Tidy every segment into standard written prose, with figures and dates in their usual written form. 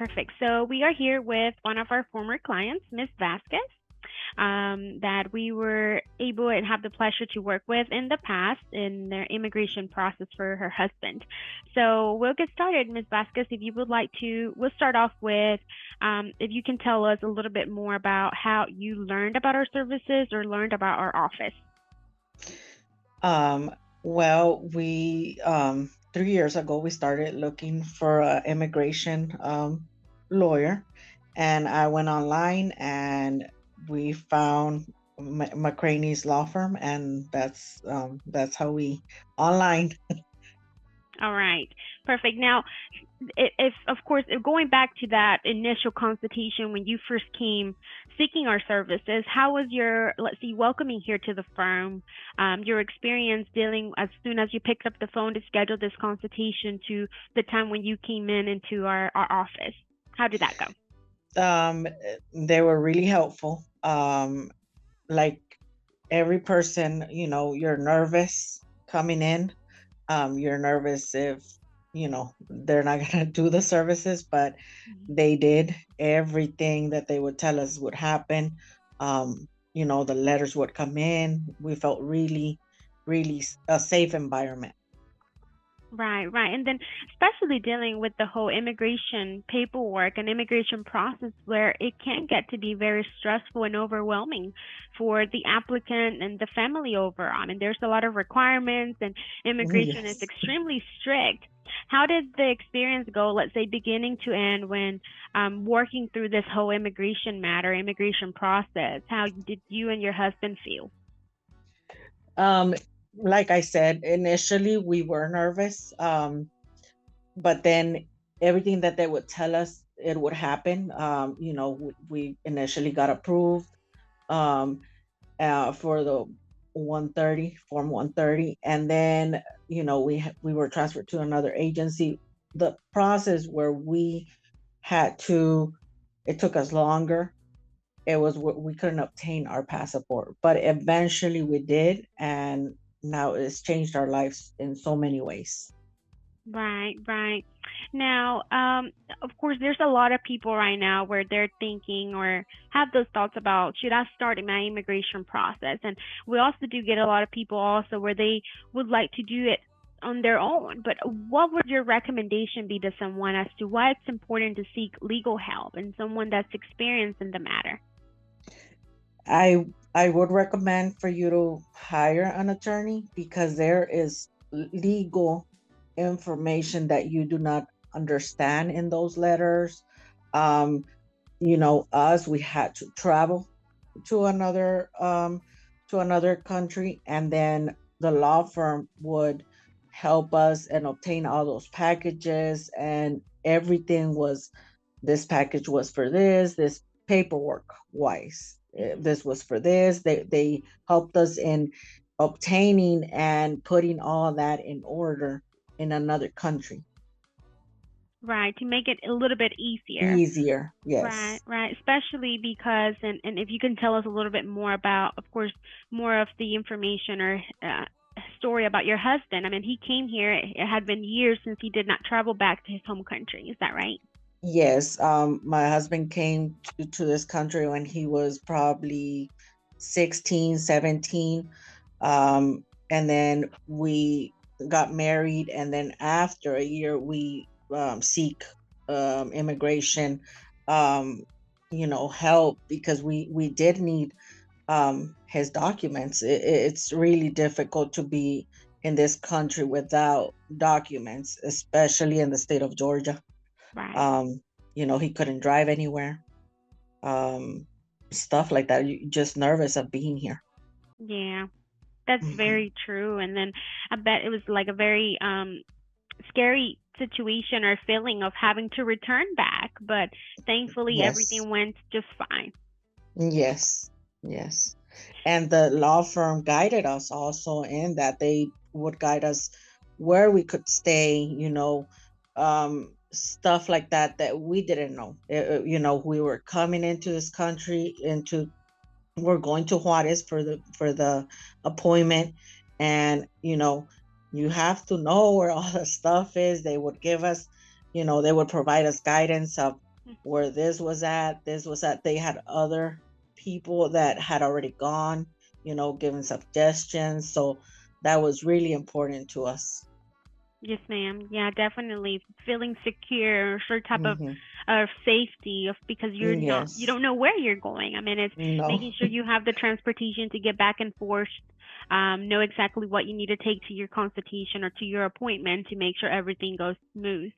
Perfect. So we are here with one of our former clients, Miss Vazquez, that we were able and have the pleasure to work with in the past in their immigration process for her husband. So we'll get started, Miss Vazquez. If you would like to, we'll start off with if you can tell us a little bit more about how you learned about our services or learned about our office. Um, well, we 3 years ago we started looking for an immigration lawyer, and I went online and we found McCraney's law firm, and that's how we online. All right, perfect. Now, if of course going back to that initial consultation when you first came seeking our services, how was your, let's see, welcoming here to the firm, your experience dealing as soon as you picked up the phone to schedule this consultation to the time when you came in into our office? How did that go? Um, they were really helpful. Like every person, you're nervous coming in. You're nervous if they're not gonna do the services, but Mhm. they did everything that they would tell us would happen. The letters would come in. We felt really, really a safe environment. Right, right. And then especially dealing with the whole immigration paperwork and immigration process where it can get to be very stressful and overwhelming for the applicant and the family overall. I mean, there's a lot of requirements and immigration is Yes. extremely strict. How did the experience go, let's say beginning to end when working through this whole immigration matter, immigration process? How did you and your husband feel? Um, like I said, initially we were nervous. But then everything that they would tell us, it would happen. We initially got approved. Um, for the 130 form 130, and then we were transferred to another agency. The process where we had to it took us longer. It was we couldn't obtain our passport, but eventually we did, and now it's changed our lives in so many ways. Right, right. Now, of course, there's a lot of people right now where they're thinking or have those thoughts about should I start my immigration process? And we also do get a lot of people also where they would like to do it on their own. But what would your recommendation be to someone as to why it's important to seek legal help and someone that's experienced in the matter? I would recommend for you to hire an attorney, because there is legal information that you do not understand in those letters. Um, us, we had to travel to another country, and then the law firm would help us and obtain all those packages, and everything was, this package was for this paperwork wise. Mhm. This was for this. They helped us in obtaining and putting all that in order in another country. Right, to make it a little bit easier. Easier, Right, yes. right. Especially because, and if you can tell us a little bit more about, of course, more of the information or story about your husband. I mean, he came here. It had been years since he did not travel back to his home country. Is that right? Yes, my husband came to this country when he was probably 16, 17. And then we got married, and then after a year, we seek immigration, um, help, because we did need his documents. It's really difficult to be in this country without documents, especially in the state of Georgia. Right. um he couldn't drive anywhere. um Stuff like that. You just nervous of being here. Yeah, that's Mhm. very true. And then I bet it was like a very scary situation or feeling of having to return back, but thankfully Yes, everything went just fine. yes, yes. And the law firm guided us also in that. They would guide us where we could stay, stuff like that that we didn't know. We were coming into this country, into we're going to Juarez for the appointment, and you have to know where all the stuff is. They would give us, they would provide us guidance of where this was at. They had other people that had already gone, giving suggestions. So that was really important to us. Yes, ma'am. Yeah, definitely feeling secure, sure type Hmm. of safety of because you Yes. don't know where you're going. I mean, it's No. making sure you have the transportation to get back and forth, know exactly what you need to take to your consultation or to your appointment to make sure everything goes smooth.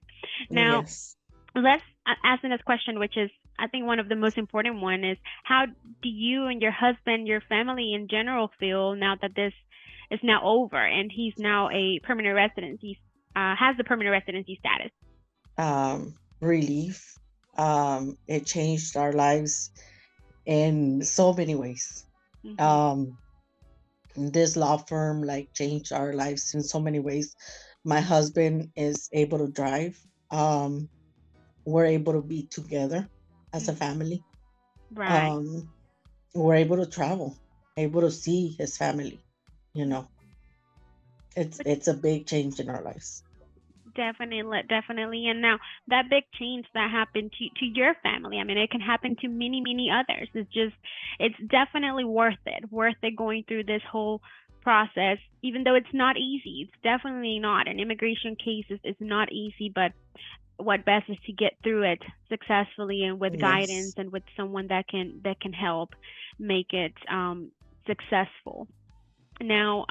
Now, Yes. let's ask the next question, which is I think one of the most important one is how do you and your husband, your family in general feel now that this is now over and he's now a permanent residency, has the permanent residency status? Relief. It changed our lives in so many ways. Mhm. Um, this law firm like changed our lives in so many ways. My husband is able to drive. We're able to be together as a Mhm. family. Right. Um, we're able to travel, able to see his family. You know, it's a big change in our lives. Definitely, definitely. And now that big change that happened to your family, I mean, it can happen to many, many others. It's definitely worth it going through this whole process, even though it's not easy. It's definitely not. An immigration case is not easy, but what best is to get through it successfully and with guidance Yes. and with someone that can help make it successful. Now,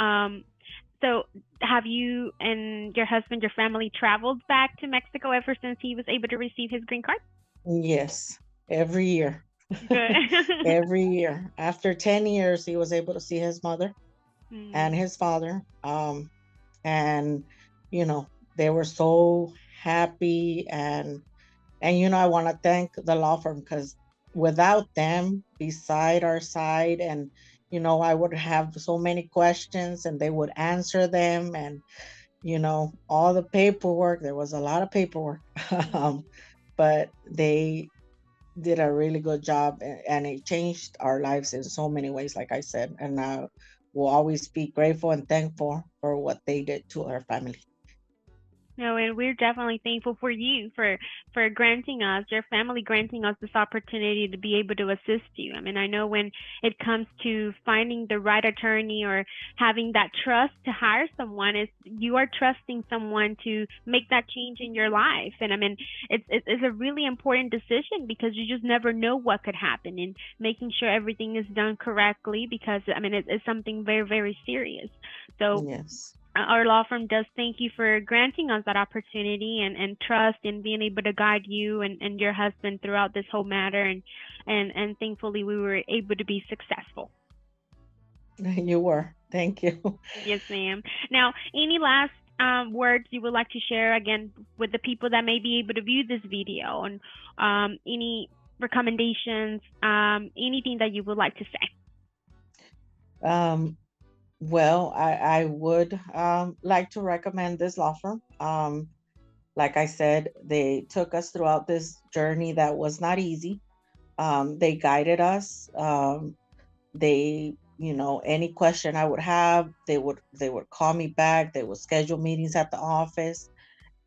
so have you and your husband, your family traveled back to Mexico ever since he was able to receive his green card? Yes. Every year. Good. Every year. After 10 years, he was able to see his mother and Mm, his father. And they were so happy. And I want to thank the law firm because without them beside our side, and I would have so many questions and they would answer them. And all the paperwork, there was a lot of paperwork. mm. But they did a really good job, and it changed our lives in so many ways, like I said. And we'll always be grateful and thankful for what they did to our family. No, and we're definitely thankful for you for granting us, your family granting us this opportunity to be able to assist you. I mean, I know when it comes to finding the right attorney or having that trust to hire someone, is you are trusting someone to make that change in your life. And I mean, it's a really important decision because you just never know what could happen, and making sure everything is done correctly because I mean it's something very very serious. So Yes. our law firm does thank you for granting us that opportunity and trust and being able to guide you and your husband throughout this whole matter and thankfully we were able to be successful. You were. Thank you. Yes, ma'am. Now, any last words you would like to share again with the people that may be able to view this video and any recommendations, anything that you would like to say? Um, well, I would like to recommend this law firm. Like I said, they took us throughout this journey that was not easy. They guided us. They, any question I would have, they would call me back. They would schedule meetings at the office,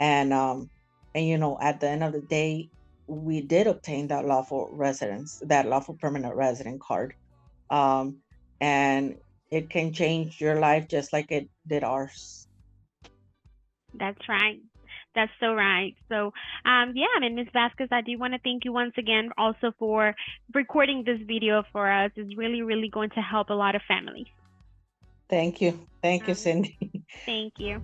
and at the end of the day, we did obtain that lawful permanent resident card. Um, and it can change your life just like it did ours. That's right. That's so right. So, yeah, I mean, Ms. Vasquez, I do want to thank you once again also for recording this video for us. It's really, really going to help a lot of families. Thank you. Thank you, Um, Cindy. thank you.